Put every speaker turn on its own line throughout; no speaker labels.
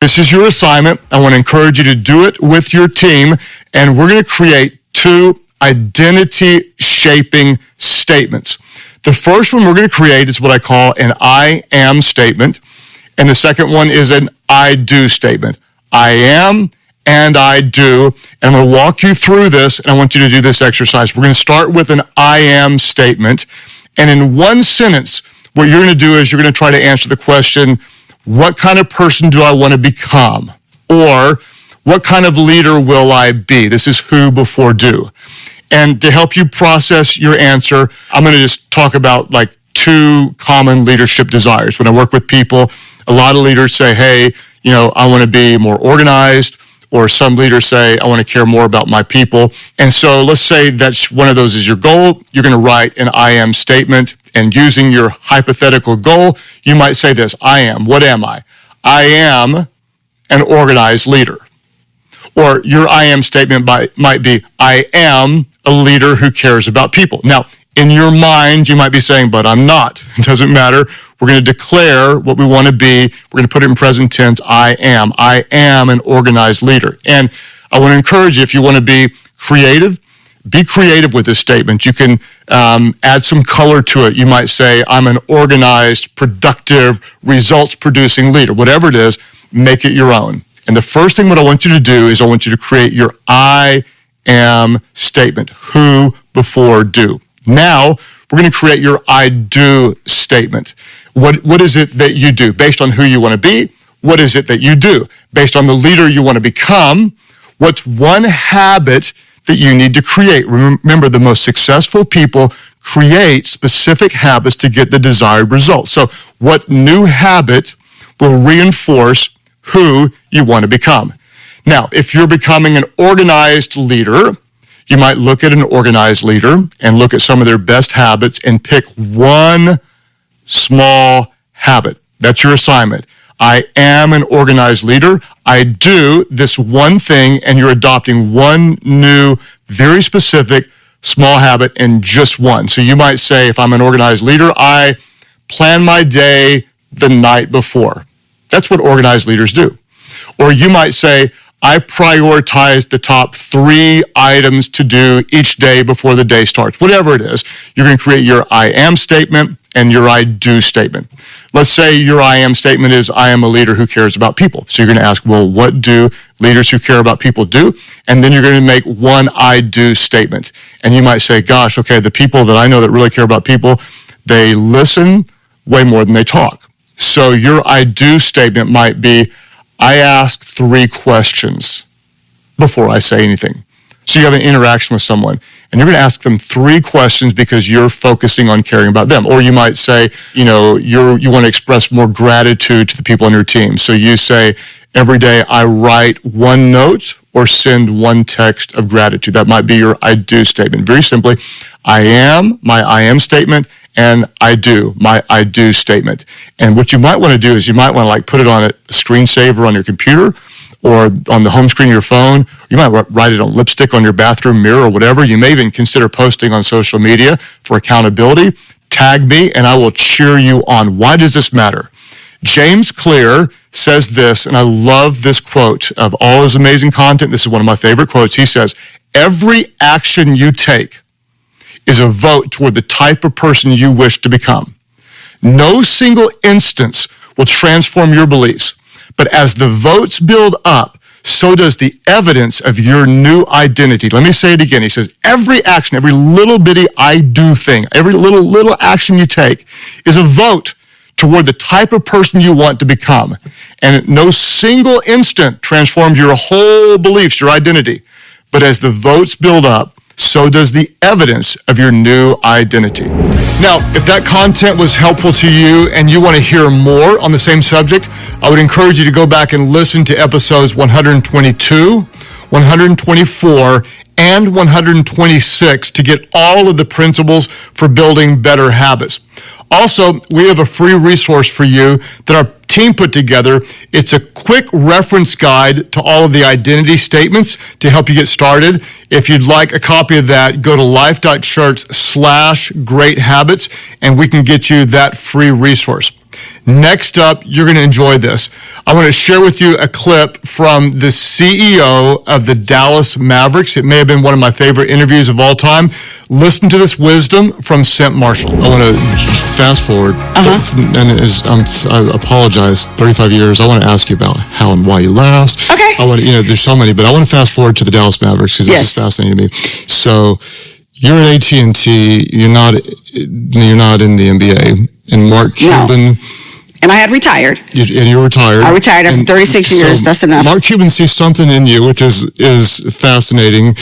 This is your assignment. I want to encourage you to do it with your team, and we're going to create 2 identity-shaping statements. The first one we're going to create is what I call an I am statement, and the second one is an I do statement. I am and I do, and I'm going to walk you through this, and I want you to do this exercise. We're going to start with an I am statement, and in one sentence, what you're going to do is you're going to try to answer the question, what kind of person do I want to become? Or what kind of leader will I be? This is who before do. And to help you process your answer, I'm going to just talk about like 2 common leadership desires. When I work with people, a lot of leaders say, hey, I want to be more organized, or some leaders say, I want to care more about my people. And so let's say that's one of those is your goal. You're going to write an I am statement, and using your hypothetical goal, you might say this, I am. What am I? I am an organized leader. Or your I am statement might be, I am a leader who cares about people. Now, in your mind, you might be saying, but I'm not. It doesn't matter. We're going to declare what we want to be. We're going to put it in present tense. I am an organized leader. And I want to encourage you, if you want to be creative with this statement. You can add some color to it. You might say, I'm an organized, productive, results-producing leader. Whatever it is, make it your own. And the first thing what I want you to do is I want you to create your I am statement, who before do. Now, we're going to create your I do statement. What is it that you do? Based on who you want to be, what is it that you do? Based on the leader you want to become, what's one habit that you need to create? Remember, the most successful people create specific habits to get the desired results. So what new habit will reinforce who you want to become? Now, if you're becoming an organized leader, you might look at an organized leader and look at some of their best habits and pick one small habit. That's your assignment. I am an organized leader. I do this one thing, and you're adopting one new, very specific, small habit in just one. So you might say, if I'm an organized leader, I plan my day the night before. That's what organized leaders do. Or you might say, I prioritize the top 3 items to do each day before the day starts. Whatever it is, you're going to create your I am statement and your I do statement. Let's say your I am statement is, I am a leader who cares about people. So you're going to ask, well, what do leaders who care about people do? And then you're going to make one I do statement. And you might say, gosh, okay, the people that I know that really care about people, they listen way more than they talk. So your I do statement might be, I ask 3 questions before I say anything. So you have an interaction with someone, and you're going to ask them 3 questions because you're focusing on caring about them. Or you might say, you want to express more gratitude to the people on your team. So you say, every day I write 1 note or send 1 text of gratitude. That might be your I do statement. Very simply, I am, my I am statement, and I do, my I do statement. And what you might want to do is you might want to put it on a screensaver on your computer or on the home screen of your phone. You might write it on lipstick on your bathroom mirror or whatever. You may even consider posting on social media for accountability. Tag me and I will cheer you on. Why does this matter? James Clear says this, and I love this quote of all his amazing content. This is one of my favorite quotes. He says, every action you take is a vote toward the type of person you wish to become. No single instance will transform your beliefs, but as the votes build up, so does the evidence of your new identity. Let me say it again. He says, every action, every little bitty I do thing, every little action you take is a vote toward the type of person you want to become. And no single instant transforms your whole beliefs, your identity. But as the votes build up, so does the evidence of your new identity. Now, if that content was helpful to you and you want to hear more on the same subject, I would encourage you to go back and listen to episodes 122, 124, and 126 to get all of the principles for building better habits. Also, we have a free resource for you that our team put together. It's a quick reference guide to all of the identity statements to help you get started. If you'd like a copy of that, go to Life.Church/great habits, and we can get you that free resource. Next up, you're going to enjoy this. I want to share with you a clip from the CEO of the Dallas Mavericks. It may have been one of my favorite interviews of all time. Listen to this wisdom from St. Marshall. I want to fast forward, and I apologize, 35 years. I want to ask you about how and why you left.
Okay.
I want to, there's so many, but I want to fast forward to the Dallas Mavericks because this is fascinating to me. So you're at AT&T. You're not in the NBA. And Mark Cuban.
No. And I had retired.
And you retired.
I retired after 36 years. That's enough.
Mark Cuban sees something in you, which is fascinating.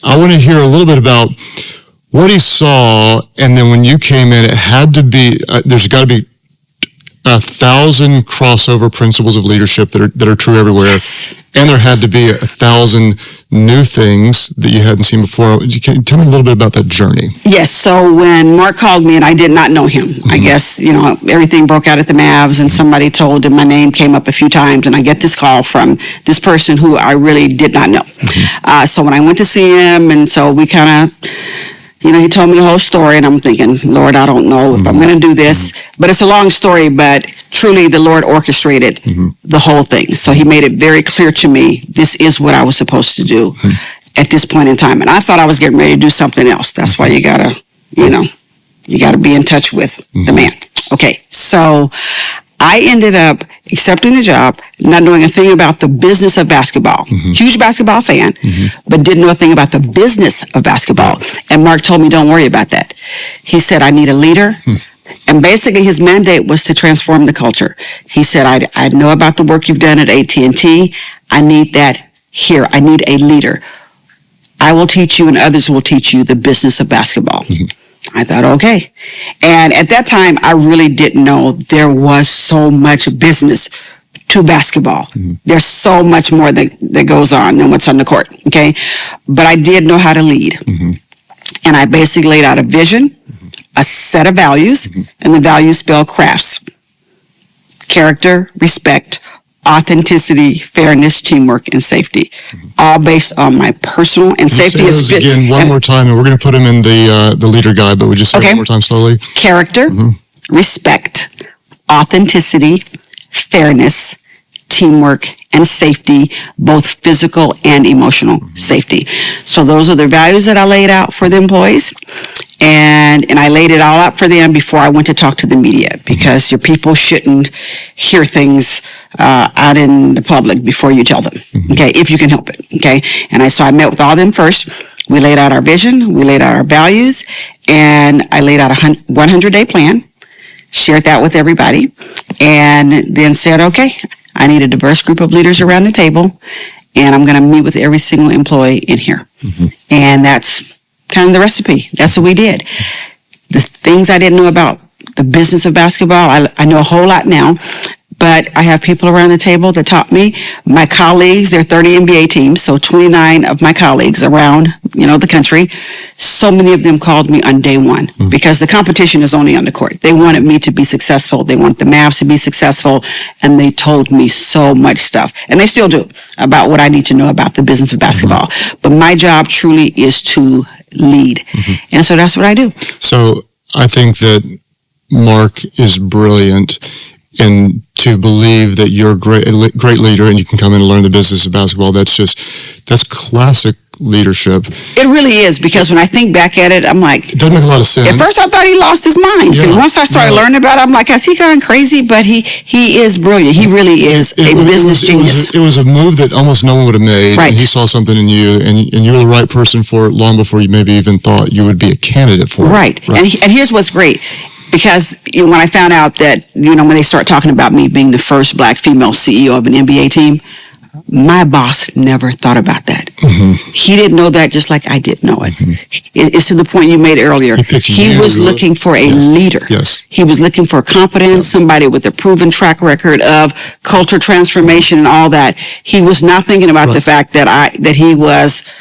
I want to hear a little bit about what he saw, and then when you came in, it had to be. There's got to be 1,000 crossover principles of leadership that are true everywhere,
Yes.
And there had to be 1,000 new things that you hadn't seen before. Can you tell me a little bit about that journey?
Yes. So when Mark called me, and I did not know him, I guess, everything broke out at the Mavs, and somebody told him my name came up a few times, and I get this call from this person who I really did not know. So when I went to see him, and so we kind of, he told me the whole story, and I'm thinking, Lord, I don't know if I'm going to do this. But it's a long story, but truly the Lord orchestrated the whole thing. So he made it very clear to me, this is what I was supposed to do at this point in time. And I thought I was getting ready to do something else. That's why you got to be in touch with the man. Okay, so I ended up accepting the job, not knowing a thing about the business of basketball. Huge basketball fan, but didn't know a thing about the business of basketball. And Mark told me, don't worry about that. He said, I need a leader. And basically his mandate was to transform the culture. He said, I know about the work you've done at AT&T. I need that here. I need a leader. I will teach you and others will teach you the business of basketball. I thought, okay. And at that time, I really didn't know there was so much business to basketball. There's so much more that goes on than what's on the court, okay? But I did know how to lead. And I basically laid out a vision, a set of values, and the values spell crafts. Character, respect, authenticity, fairness, teamwork, and safety, all based on my personal and safety is fit.
Again, one more time, and we're going to put them in the leader guide, but we just say it one more time slowly.
Character, respect, authenticity, fairness, teamwork, and safety, both physical and emotional safety. So those are the values that I laid out for the employees. And I laid it all out for them before I went to talk to the media, because your people shouldn't hear things out in the public before you tell them, okay, if you can help it, okay? And so I met with all of them first. We laid out our vision, we laid out our values, and I laid out a 100-day plan, shared that with everybody, and then said, okay, I need a diverse group of leaders around the table, and I'm going to meet with every single employee in here. And that's kind of the recipe. That's what we did. The things I didn't know about the business of basketball, I know a whole lot now, but I have people around the table that taught me. My colleagues, there are 30 NBA teams, so 29 of my colleagues around, the country. So many of them called me on day one because the competition is only on the court. They wanted me to be successful. They want the Mavs to be successful, and they told me so much stuff, and they still do, about what I need to know about the business of basketball. But my job truly is to lead, and so that's what I do. So
I think that Mark is brilliant in to believe that you're a great leader and you can come in and learn the business of basketball. That's classic leadership.
It really is, because when I think back at it, I'm like,
it doesn't make a lot of sense.
At first I thought he lost his mind. Yeah, once I started learning about it, I'm like, has he gone crazy? But he is brilliant. He really is a business genius.
It was a move that almost no one would have made.
Right.
And he saw something in you, and you were the right person for it long before you maybe even thought you would be a candidate for it.
Right. And here's what's great. Because when I found out that, when they start talking about me being the first black female CEO of an NBA team, my boss never thought about that. He didn't know that, just like I didn't know it. It's to the point you made earlier. He was looking for a leader.
Yes.
He was looking for competence, somebody with a proven track record of culture transformation and all that. He was not thinking about the fact that he was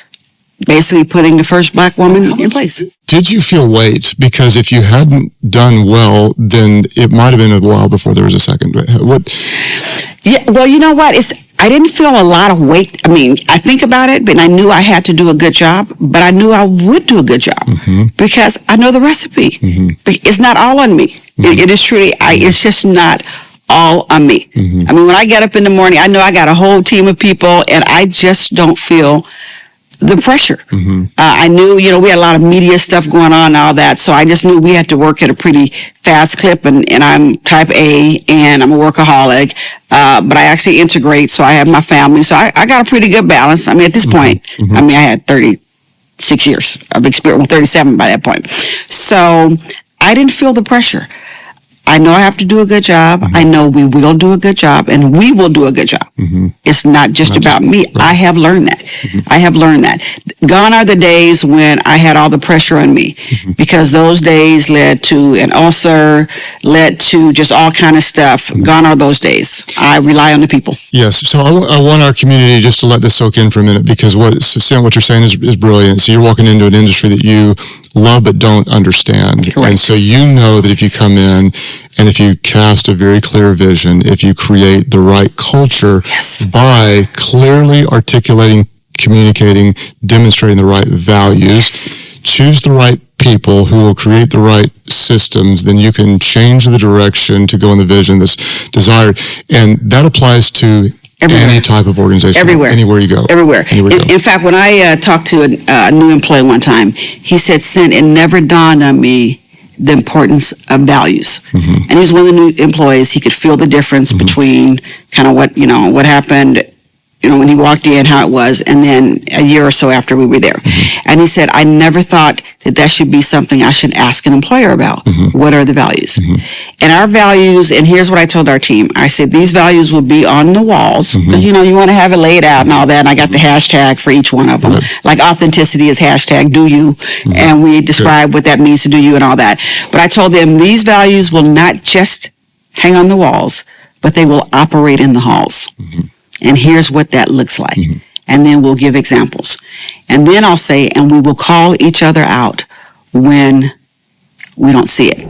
basically putting the first black woman in place.
Did you feel weight? Because if you hadn't done well, then it might have been a while before there was a second. What?
Yeah, well, you know what? I didn't feel a lot of weight. I mean, I think about it, but I knew I had to do a good job, but I knew I would do a good job because I know the recipe. It's not all on me. It is truly, it's just not all on me. I mean, when I get up in the morning, I know I got a whole team of people, and I just don't feel the pressure. I knew, we had a lot of media stuff going on and all that, so I just knew we had to work at a pretty fast clip, and I'm type A, and I'm a workaholic, but I actually integrate, so I have my family, so I got a pretty good balance. I mean, at this point, I had 36 years of experience, 37 by that point. So I didn't feel the pressure. I know I have to do a good job. I know we will do a good job, and we will do a good job. It's not just about me. Right. I have learned that. I have learned that. Gone are the days when I had all the pressure on me, because those days led to an ulcer, led to just all kind of stuff. Gone are those days. I rely on the people.
Yes. So I want our community just to let this soak in for a minute, because what you're saying is brilliant. So you're walking into an industry that you love but don't understand. Correct. And so you know that if you come in and if you cast a very clear vision, if you create the right culture by clearly articulating, communicating, demonstrating the right values, choose the right people who will create the right systems, then you can change the direction to go in the vision that's desired. And that applies to everywhere. Any type of organization.
Everywhere.
Anywhere you go.
Everywhere. In fact, when I talked to a new employee one time, he said, "Sin, it never dawned on me the importance of values." And he was one of the new employees. He could feel the difference between kind of what happened, when he walked in, how it was, and then a year or so after we were there. And he said, "I never thought that should be something I should ask an employer about. What are the values?" And our values, and here's what I told our team. I said, these values will be on the walls, because, you want to have it laid out and all that, and I got the hashtag for each one of them. Like authenticity is hashtag do you, and we describe what that means to do you and all that. But I told them these values will not just hang on the walls, but they will operate in the halls. And here's what that looks like. And then we'll give examples. And then I'll say, and we will call each other out when we don't see it.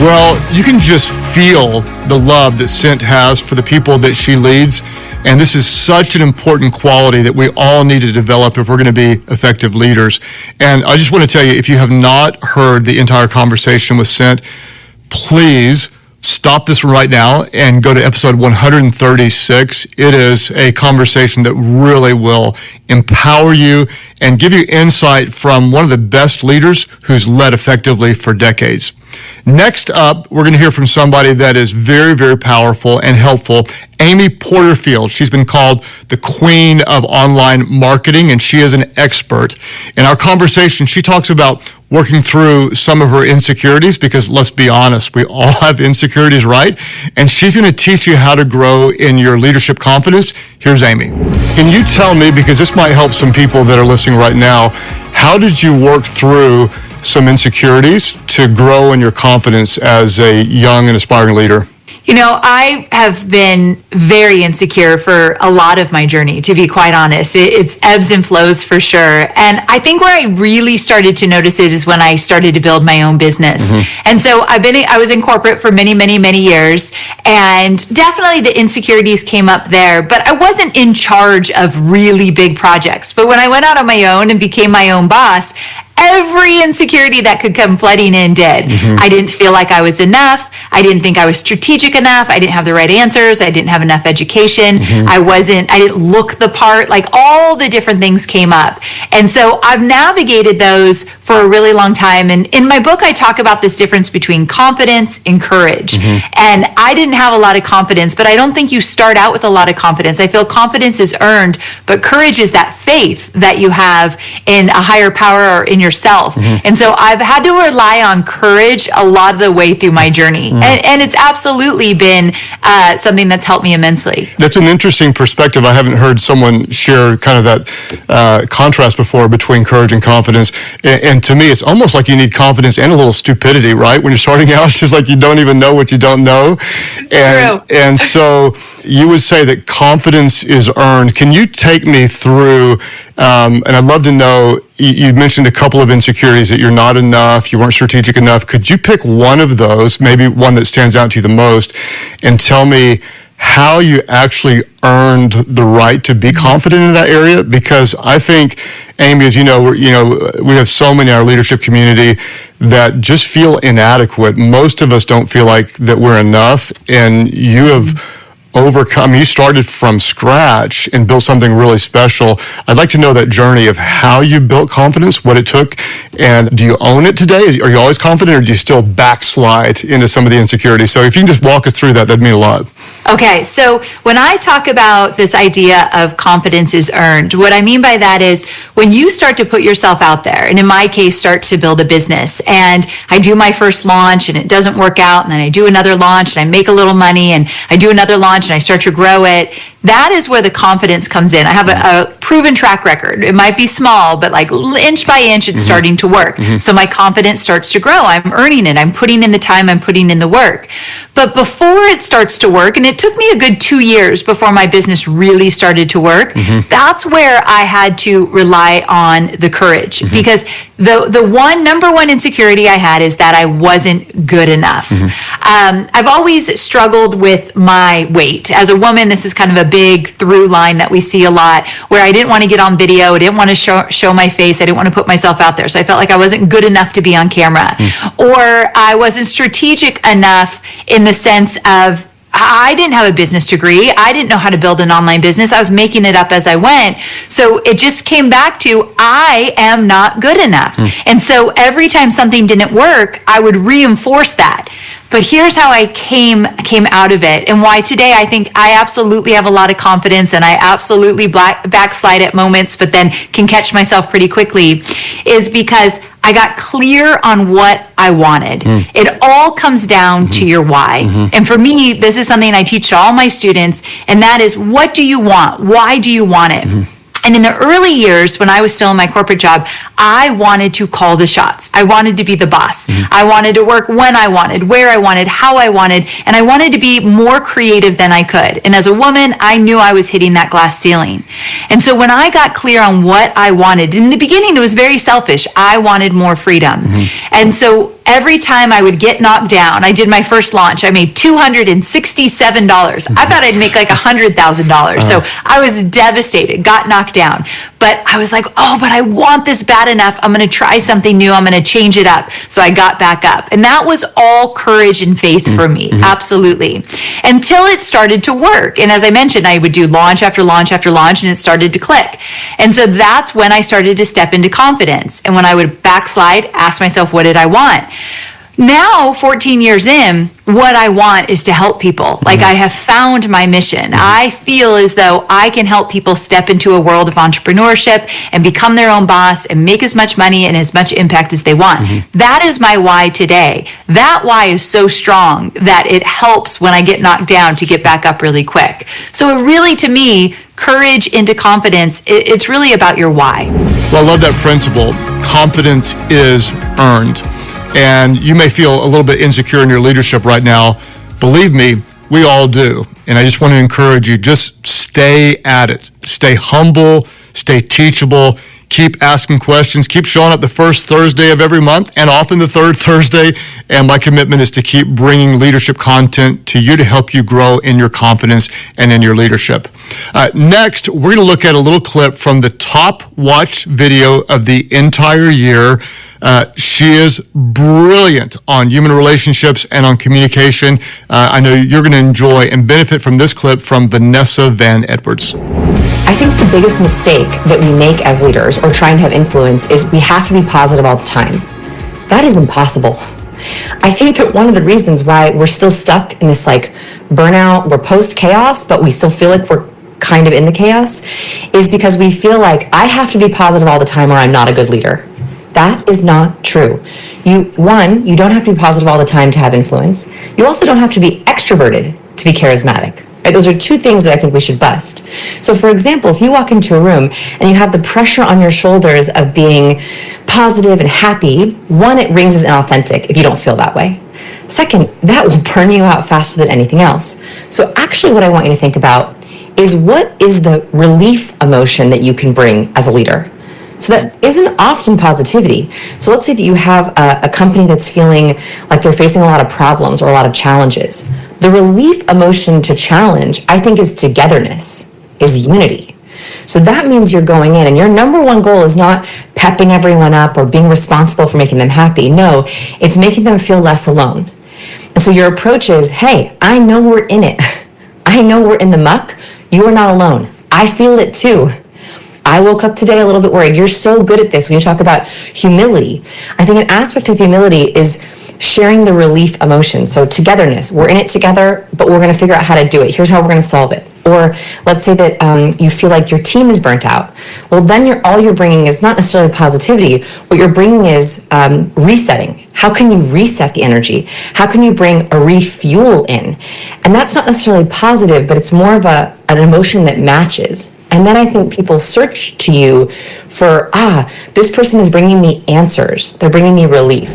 Well, you can just feel the love that Cint has for the people that she leads. And this is such an important quality that we all need to develop if we're going to be effective leaders. And I just want to tell you, if you have not heard the entire conversation with Cint, please stop this right now and go to episode 136. It is a conversation that really will empower you and give you insight from one of the best leaders who's led effectively for decades. Next up, we're going to hear from somebody that is very, very powerful and helpful, Amy Porterfield. She's been called the queen of online marketing, and she is an expert. In our conversation, she talks about working through some of her insecurities, because let's be honest, we all have insecurities, right? And she's going to teach you how to grow in your leadership confidence. Here's Amy. Can you tell me, because this might help some people that are listening right now, how did you work through some insecurities to grow in your confidence as a young and aspiring leader?
I have been very insecure for a lot of my journey, to be quite honest. It's ebbs and flows for sure. And I think where I really started to notice it is when I started to build my own business. And so I was in corporate for many, many, many years. And definitely the insecurities came up there, but I wasn't in charge of really big projects. But when I went out on my own and became my own boss, every insecurity that could come flooding in did. I didn't feel like I was enough. I didn't think I was strategic enough. I didn't have the right answers. I didn't have enough education. I didn't look the part. Like, all the different things came up. And so I've navigated those for a really long time. And in my book, I talk about this difference between confidence and courage. And I didn't have a lot of confidence, but I don't think you start out with a lot of confidence. I feel confidence is earned, but courage is that faith that you have in a higher power or in yourself. And so I've had to rely on courage a lot of the way through my journey. And it's absolutely been something that's helped me immensely.
That's an interesting perspective. I haven't heard someone share kind of that contrast before between courage and confidence. And to me, it's almost like you need confidence and a little stupidity, right? When you're starting out, it's just like you don't even know what you don't know. And so you would say that confidence is earned. Can you take me through, and I'd love to know, you mentioned a couple of insecurities, that you're not enough, you weren't strategic enough. Could you pick one of those, maybe one that stands out to you the most, and tell me how you actually earned the right to be confident in that area. Because I think, Amy, as you know, we have so many in our leadership community that just feel inadequate. Most of us don't feel like that we're enough, and you have overcome. You started from scratch and built something really special. I'd like to know that journey of how you built confidence, what it took, and do you own it today? Are you always confident, or do you still backslide into some of the insecurities? So if you can just walk us through that, that'd mean a lot.
Okay, so when I talk about this idea of confidence is earned, what I mean by that is when you start to put yourself out there, and in my case, start to build a business, and I do my first launch and it doesn't work out, and then I do another launch and I make a little money, and I do another launch and I start to grow it. That is where the confidence comes in. I have a proven track record. It might be small, but like inch by inch, it's starting to work. So my confidence starts to grow. I'm earning it. I'm putting in the time. I'm putting in the work. But before it starts to work, and it took me a good 2 years before my business really started to work, that's where I had to rely on the courage. Because the number one insecurity I had is that I wasn't good enough. I've always struggled with my weight. As a woman, this is kind of a big through line that we see a lot, where I didn't want to get on video, I didn't want to show my face, I didn't want to put myself out there. So I felt like I wasn't good enough to be on camera, or I wasn't strategic enough in the sense of I didn't have a business degree. I didn't know how to build an online business. I was making it up as I went. So it just came back to I am not good enough. And so every time something didn't work, I would reinforce that. But here's how I came out of it, and why today I think I absolutely have a lot of confidence, and I absolutely backslide at moments, but then can catch myself pretty quickly, is because I got clear on what I wanted. It all comes down to your why. And for me, this is something I teach to all my students, and that is, what do you want? Why do you want it? And in the early years, when I was still in my corporate job, I wanted to call the shots. I wanted to be the boss. I wanted to work when I wanted, where I wanted, how I wanted, and I wanted to be more creative than I could. And as a woman, I knew I was hitting that glass ceiling. And so when I got clear on what I wanted, in the beginning, it was very selfish. I wanted more freedom. And so every time I would get knocked down, I did my first launch, I made $267. I thought I'd make like $100,000. So I was devastated, got knocked down. But I was like, oh, but I want this bad enough. I'm going to try something new. I'm going to change it up. So I got back up. And that was all courage and faith for me. Absolutely. Until it started to work. And as I mentioned, I would do launch after launch after launch, and it started to click. And so that's when I started to step into confidence. And when I would backslide, ask myself, what did I want? Now, 14 years in, what I want is to help people. Like, I have found my mission. I feel as though I can help people step into a world of entrepreneurship and become their own boss and make as much money and as much impact as they want. That is my why today. That why is so strong that it helps when I get knocked down to get back up really quick. So it really, to me, courage into confidence, it's really about your why.
Well, I love that principle. Confidence is earned. And you may feel a little bit insecure in your leadership right now. Believe me, we all do. And I just want to encourage you, just stay at it. Stay humble, stay teachable, keep asking questions, keep showing up the first Thursday of every month and often the third Thursday. And my commitment is to keep bringing leadership content to you to help you grow in your confidence and in your leadership. Next, we're going to look at a little clip from the top watched video of the entire year. She is brilliant on human relationships and on communication. I know you're going to enjoy and benefit from this clip from Vanessa Van Edwards.
I think the biggest mistake that we make as leaders or trying to have influence is we have to be positive all the time. That is impossible. I think that one of the reasons why we're still stuck in this like burnout, we're post-chaos, but we still feel like we're kind of in the chaos, is because we feel like I have to be positive all the time or I'm not a good leader. That is not true. You don't have to be positive all the time to have influence. You also don't have to be extroverted to be charismatic. Right? Those are two things that I think we should bust. So for example, if you walk into a room and you have the pressure on your shoulders of being positive and happy, one, it rings as inauthentic if you don't feel that way. Second, that will burn you out faster than anything else. So actually what I want you to think about is, what is the relief emotion that you can bring as a leader? So that isn't often positivity. So let's say that you have a company that's feeling like they're facing a lot of problems or a lot of challenges. The relief emotion to challenge, I think, is togetherness, is unity. So that means you're going in and your number one goal is not pepping everyone up or being responsible for making them happy. No, it's making them feel less alone. And so your approach is, hey, I know we're in it. I know we're in the muck. You are not alone. I feel it too. I woke up today a little bit worried. You're so good at this. When you talk about humility, I think an aspect of humility is sharing the relief emotion. So togetherness, we're in it together, but we're going to figure out how to do it. Here's how we're going to solve it. Or let's say that you feel like your team is burnt out. Well, then all you're bringing is not necessarily positivity. What you're bringing is resetting. How can you reset the energy? How can you bring a refuel in? And that's not necessarily positive, but it's more of an emotion that matches. And then I think people search to you for, this person is bringing me answers. They're bringing me relief.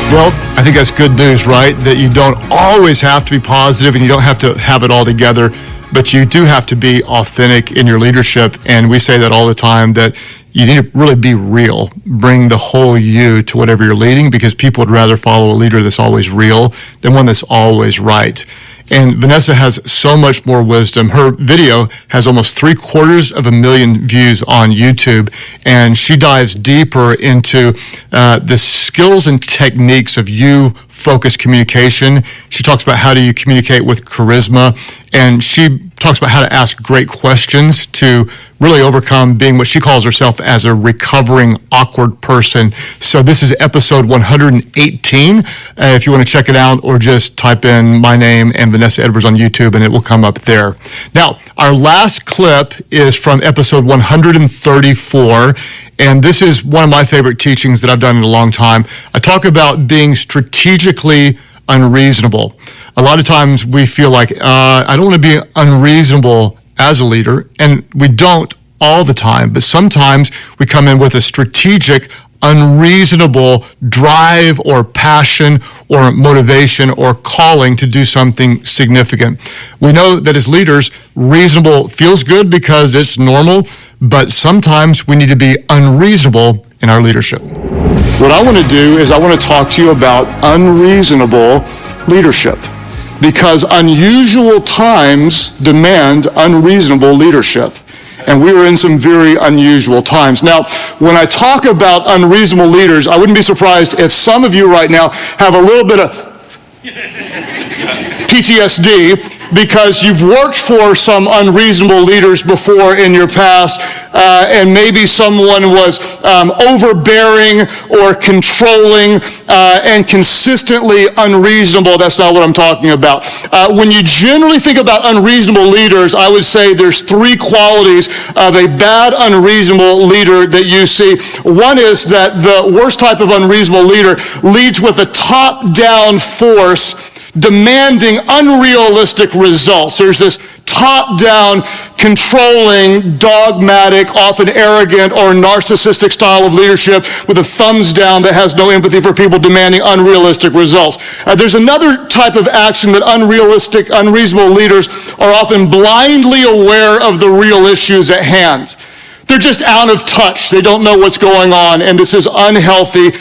Well, I think that's good news, right? That you don't always have to be positive and you don't have to have it all together, but you do have to be authentic in your leadership. And we say that all the time, that you need to really be real. Bring the whole you to whatever you're leading, because people would rather follow a leader that's always real than one that's always right. And Vanessa has so much more wisdom. Her video has almost 750,000 views on YouTube, and she dives deeper into the skills and techniques of you-focused communication. She talks about how do you communicate with charisma, and she talks about how to ask great questions to really overcome being what she calls herself as a recovering awkward person. So this is episode 118. If you want to check it out, or just type in my name and Vanessa Edwards on YouTube and it will come up there. Now, our last clip is from episode 134. And this is one of my favorite teachings that I've done in a long time. I talk about being strategically unreasonable. A lot of times we feel like, I don't want to be unreasonable as a leader, and we don't all the time, but sometimes we come in with a strategic, unreasonable drive or passion or motivation or calling to do something significant. We know that as leaders, reasonable feels good because it's normal, but sometimes we need to be unreasonable in our leadership. What I want to do is I want to talk to you about unreasonable leadership, because unusual times demand unreasonable leadership. And we are in some very unusual times. Now, when I talk about unreasonable leaders, I wouldn't be surprised if some of you right now have a little bit of PTSD, because you've worked for some unreasonable leaders before in your past, and maybe someone was overbearing or controlling and consistently unreasonable. That's not what I'm talking about. When you generally think about unreasonable leaders, I would say there's three qualities of a bad, unreasonable leader that you see. One is that the worst type of unreasonable leader leads with a top-down force demanding unrealistic results. There's this top-down, controlling, dogmatic, often arrogant or narcissistic style of leadership with a thumbs down that has no empathy for people, demanding unrealistic results. There's another type of action that unreasonable leaders are often blindly aware of the real issues at hand. They're just out of touch. They don't know what's going on, and this is unhealthy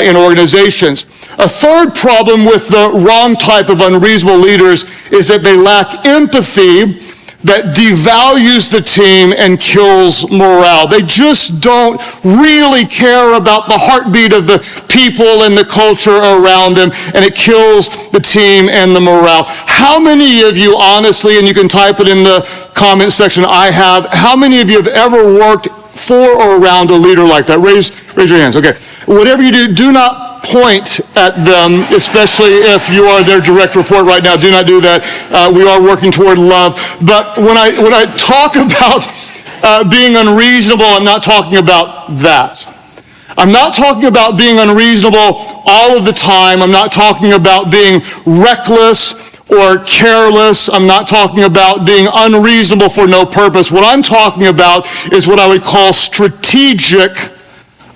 in organizations. A third problem with the wrong type of unreasonable leaders is that they lack empathy that devalues the team and kills morale. They just don't really care about the heartbeat of the people and the culture around them, and it kills the team and the morale. How many of you, honestly, and you can type it in the comment section, how many of you have ever worked for or around a leader like that? Raise your hands. Okay. Whatever you do, do not point at them, especially if you are their direct report right now. Do not do that. We are working toward love. But when I talk about being unreasonable, I'm not talking about that. I'm not talking about being unreasonable all of the time. I'm not talking about being reckless or careless. I'm not talking about being unreasonable for no purpose. What I'm talking about is what I would call strategic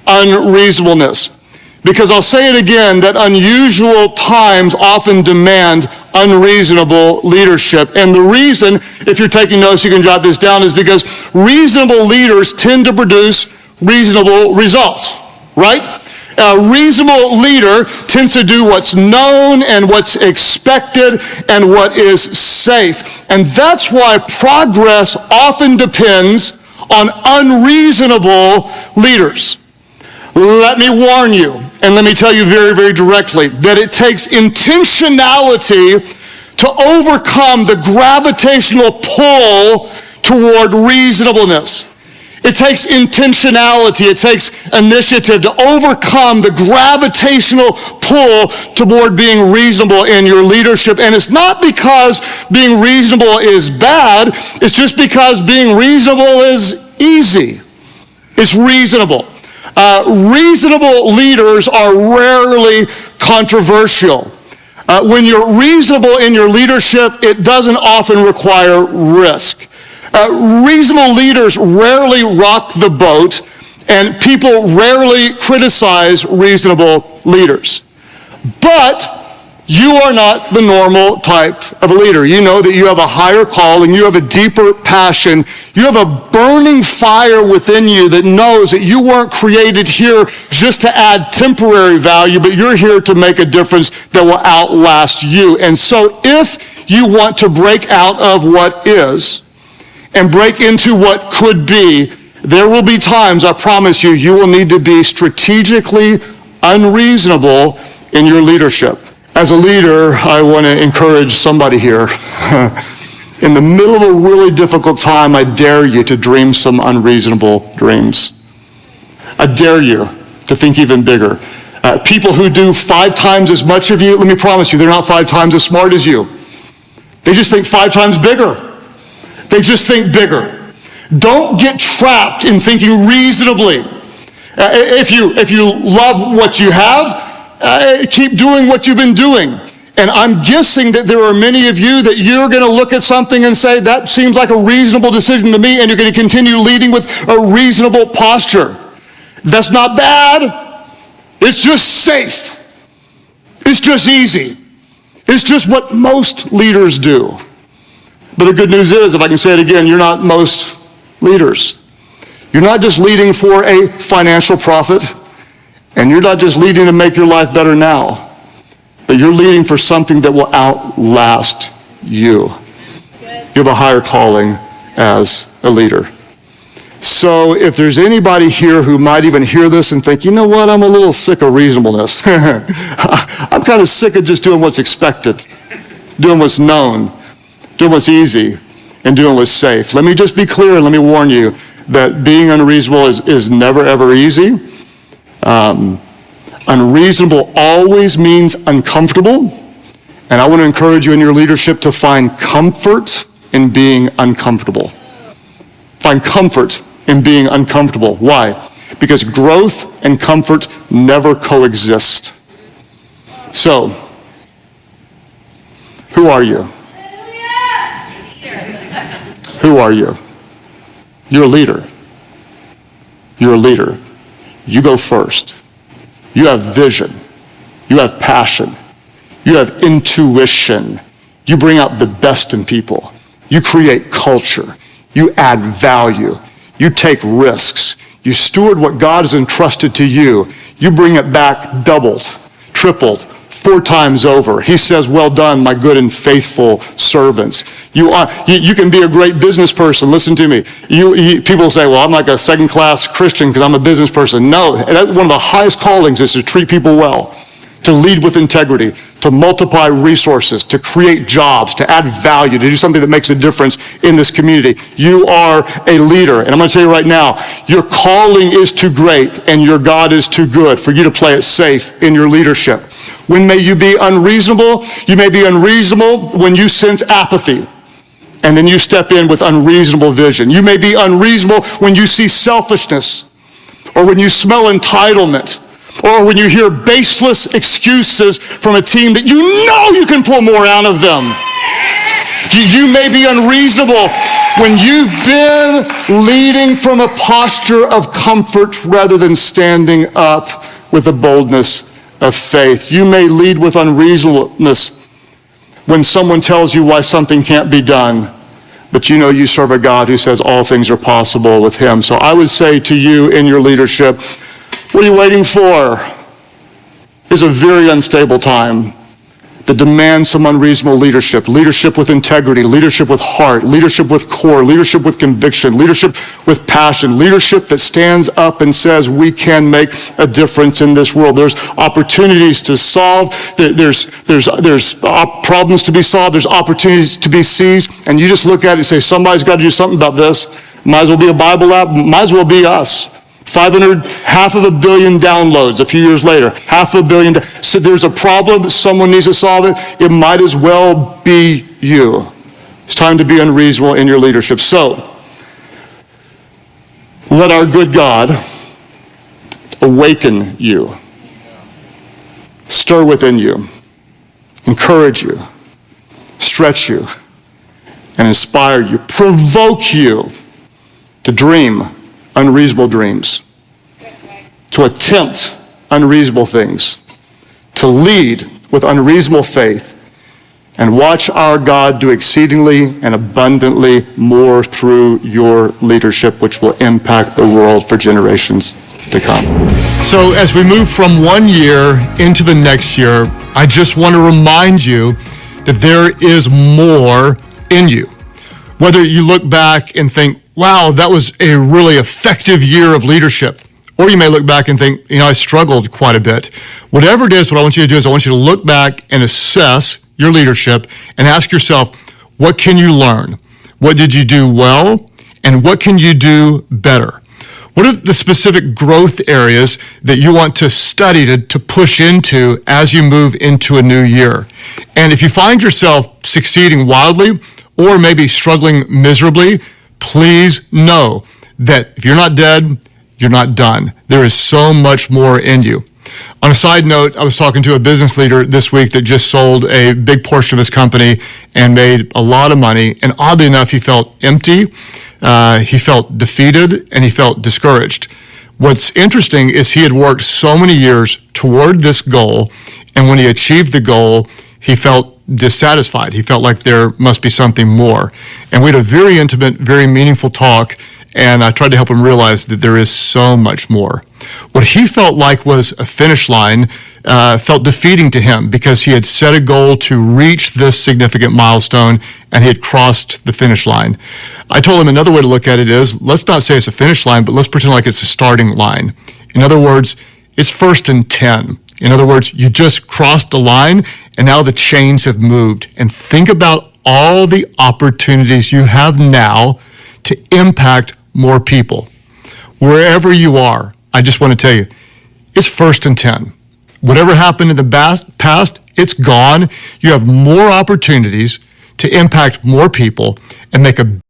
unreasonableness. Because I'll say it again, that unusual times often demand unreasonable leadership. And the reason, if you're taking notes, you can jot this down, is because reasonable leaders tend to produce reasonable results, right? A reasonable leader tends to do what's known and what's expected and what is safe. And that's why progress often depends on unreasonable leaders. Let me warn you, and let me tell you very, very directly, that it takes intentionality to overcome the gravitational pull toward reasonableness. It takes intentionality, it takes initiative to overcome the gravitational pull toward being reasonable in your leadership. And it's not because being reasonable is bad, it's just because being reasonable is easy. It's reasonable. Reasonable leaders are rarely controversial. When you're reasonable in your leadership, it doesn't often require risk. Reasonable leaders rarely rock the boat, and people rarely criticize reasonable leaders. But you are not the normal type of a leader. You know that you have a higher calling, you have a deeper passion, you have a burning fire within you that knows that you weren't created here just to add temporary value, but you're here to make a difference that will outlast you. And so if you want to break out of what is and break into what could be, there will be times, I promise you, you will need to be strategically unreasonable in your leadership. As a leader, I want to encourage somebody here. In the middle of a really difficult time, I dare you to dream some unreasonable dreams. I dare you to think even bigger. People who do 5 times as much of you, let me promise you, they're not 5 times as smart as you. They just think 5 times bigger. They just think bigger. Don't get trapped in thinking reasonably. If you love what you have, keep doing what you've been doing. And I'm guessing that there are many of you that you're going to look at something and say, that seems like a reasonable decision to me, and you're going to continue leading with a reasonable posture. That's not bad. It's just safe. It's just easy. It's just what most leaders do. But the good news is, if I can say it again, you're not most leaders. You're not just leading for a financial profit, and you're not just leading to make your life better now, but you're leading for something that will outlast you. You have a higher calling as a leader. So if there's anybody here who might even hear this and think, you know what, I'm a little sick of reasonableness. I'm kind of sick of just doing what's expected, doing what's known, doing what's easy, and doing what's safe. Let me just be clear and let me warn you that being unreasonable is never, ever easy. Unreasonable always means uncomfortable, and I want to encourage you in your leadership to find comfort in being uncomfortable. Find comfort in being uncomfortable. Why? Because growth and comfort never coexist. So, who are you? Who are you? You're a leader. You're a leader. You go first. You have vision. You have passion. You have intuition. You bring out the best in people. You create culture. You add value. You take risks. You steward what God has entrusted to you. You bring it back doubled, tripled, 4 times over. He says, well done, my good and faithful servants. You can be a great business person. Listen to me. People say, well, I'm like a second-class Christian because I'm a business person. No, one of the highest callings is to treat people well, to lead with integrity, to multiply resources, to create jobs, to add value, to do something that makes a difference in this community. You are a leader. And I'm going to tell you right now, your calling is too great and your God is too good for you to play it safe in your leadership. When may you be unreasonable? You may be unreasonable when you sense apathy, and then you step in with unreasonable vision. You may be unreasonable when you see selfishness, or when you smell entitlement, or when you hear baseless excuses from a team that you know you can pull more out of them. You may be unreasonable when you've been leading from a posture of comfort rather than standing up with a boldness of faith. You may lead with unreasonableness when someone tells you why something can't be done, but you know you serve a God who says all things are possible with him. So I would say to you in your leadership, what are you waiting for? is a very unstable time that demands some unreasonable leadership. Leadership with integrity, leadership with heart, leadership with core, leadership with conviction, leadership with passion, leadership that stands up and says we can make a difference in this world. There's opportunities to solve, there's problems to be solved, there's opportunities to be seized, and you just look at it and say, somebody's got to do something about this. Might as well be a Bible app, might as well be us. 500 billion downloads a few years later, 500 million. So there's a problem, someone needs to solve it. It might as well be you. It's time to be unreasonable in your leadership. So, let our good God awaken you, stir within you, encourage you, stretch you, and inspire you, provoke you to dream unreasonable dreams, to attempt unreasonable things, to lead with unreasonable faith, and watch our God do exceedingly and abundantly more through your leadership, which will impact the world for generations to come. So as we move from one year into the next year, I just want to remind you that there is more in you. Whether you look back and think, wow, that was a really effective year of leadership. Or you may look back and think, I struggled quite a bit. Whatever it is, what I want you to do is I want you to look back and assess your leadership and ask yourself, what can you learn? What did you do well? And what can you do better? What are the specific growth areas that you want to study to push into as you move into a new year? And if you find yourself succeeding wildly or maybe struggling miserably, please know that if you're not dead, you're not done. There is so much more in you. On a side note, I was talking to a business leader this week that just sold a big portion of his company and made a lot of money. And oddly enough, he felt empty, he felt defeated, and he felt discouraged. What's interesting is he had worked so many years toward this goal, and when he achieved the goal, he felt dissatisfied. He felt like there must be something more. And we had a very intimate, very meaningful talk, and I tried to help him realize that there is so much more. What he felt like was a finish line felt defeating to him because he had set a goal to reach this significant milestone and he had crossed the finish line. I told him another way to look at it is, let's not say it's a finish line, but let's pretend like it's a starting line. In other words, it's 1st and 10. In other words, you just crossed a line and now the chains have moved. And think about all the opportunities you have now to impact more people. Wherever you are, I just want to tell you, it's 1st and 10. Whatever happened in the past, it's gone. You have more opportunities to impact more people and make a